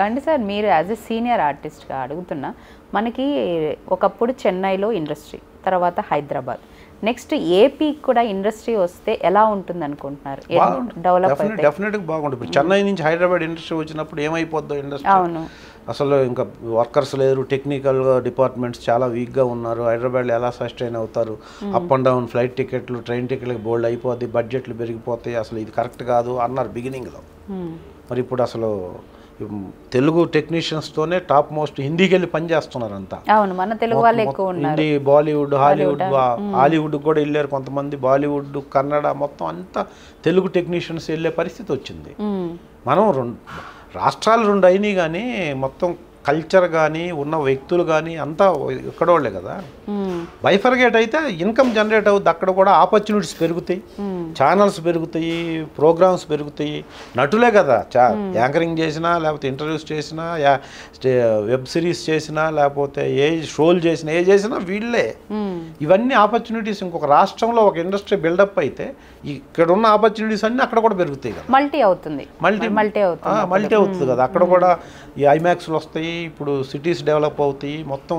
అండి సార్ మీరు as a senior ఆర్టిస్ట్గా అడుగుతున్నా మనకి ఒకప్పుడు చెన్నైలో ఇండస్ట్రీ తర్వాత హైదరాబాద్ నెక్స్ట్ ఏపీకి కూడా ఇండస్ట్రీ వస్తే ఎలా ఉంటుంది అనుకుంటున్నారు డెవలప్ అయితే డెఫినెట్గా బాగుంటుంది ఇప్పుడు చెన్నై నుంచి హైదరాబాద్ ఇండస్ట్రీ వచ్చినప్పుడు ఏమైపోద్దో ఇండస్ట్రీ అవును అసలు ఇంకా వర్కర్స్ లేరు టెక్నికల్ డిపార్ట్మెంట్స్ చాలా వీక్గా ఉన్నారు హైదరాబాద్లో ఎలా సస్టైన్ అవుతారు అప్ అండ్ డౌన్ ఫ్లైట్ టికెట్లు ట్రైన్ టికెట్లకి బోల్డ్ అయిపోద్ది బడ్జెట్లు పెరిగిపోతాయి అసలు ఇది కరెక్ట్ కాదు అన్నారు బిగినింగ్లో మరి ఇప్పుడు అసలు తెలుగు టెక్నీషియన్స్తోనే టాప్ మోస్ట్ హిందీకి వెళ్ళి పనిచేస్తున్నారు అంతా అవును మన తెలుగు వాళ్ళు ఎక్కువ ఉన్నారు హిందీ బాలీవుడ్ హాలీవుడ్ కూడా వెళ్ళారు కొంతమంది బాలీవుడ్ కన్నడ మొత్తం అంతా తెలుగు టెక్నీషియన్స్ వెళ్ళే పరిస్థితి వచ్చింది మనం రాష్ట్రాలు రెండు అయినాయి కానీ మొత్తం కల్చర్ కానీ ఉన్న వ్యక్తులు కానీ అంతా ఇక్కడోళ్ళే కదా బైఫర్గేట్ అయితే ఇన్కమ్ జనరేట్ అవుతుంది అక్కడ కూడా ఆపర్చునిటీస్ పెరుగుతాయి ఛానల్స్ పెరుగుతాయి ప్రోగ్రామ్స్ పెరుగుతాయి నటులే కదా యాంకరింగ్ చేసినా లేకపోతే ఇంటర్వ్యూస్ చేసినా వెబ్ సిరీస్ చేసినా లేకపోతే ఏ షోలు చేసినా ఏ చేసినా వీళ్ళే ఇవన్నీ ఆపర్చునిటీస్ ఇంకొక రాష్ట్రంలో ఒక ఇండస్ట్రీ బిల్డప్ అయితే ఇక్కడ ఉన్న ఆపర్చునిటీస్ అన్నీ అక్కడ కూడా పెరుగుతాయి కదా మల్టీ అవుతుంది మల్టీ అవుతుంది కదా అక్కడ కూడా ఈ ఐమాక్స్లు వస్తాయి ఇప్పుడు సిటీస్ డెవలప్ అవుతాయి మొత్తం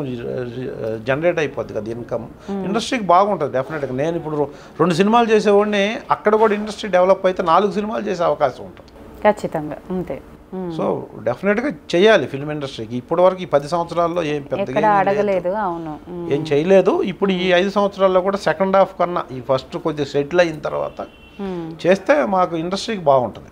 జనరేట్ అయిపోద్ది కదా ఇన్కమ్ ఇండస్ట్రీకి బాగుంటుంది డెఫినెట్గా నేను ఇప్పుడు 2 సినిమాలు చేసేవాడిని అక్కడ కూడా ఇండస్ట్రీ డెవలప్ అయితే 4 సినిమాలు చేసే అవకాశం ఉంటుంది ఖచ్చితంగా అంతే సో డెఫినెట్గా చేయాలి ఫిల్మ్ ఇండస్ట్రీకి ఇప్పటి వరకు ఈ 10 సంవత్సరాల్లో ఏం పెద్దగా అడగలేదు అవును ఏం చేయలేదు ఇప్పుడు ఈ 5 సంవత్సరాల్లో కూడా సెకండ్ హాఫ్ కన్నా ఈ ఫస్ట్ కొద్దిగా సెటిల్ అయిన తర్వాత చేస్తే మాకు ఇండస్ట్రీకి బాగుంటుంది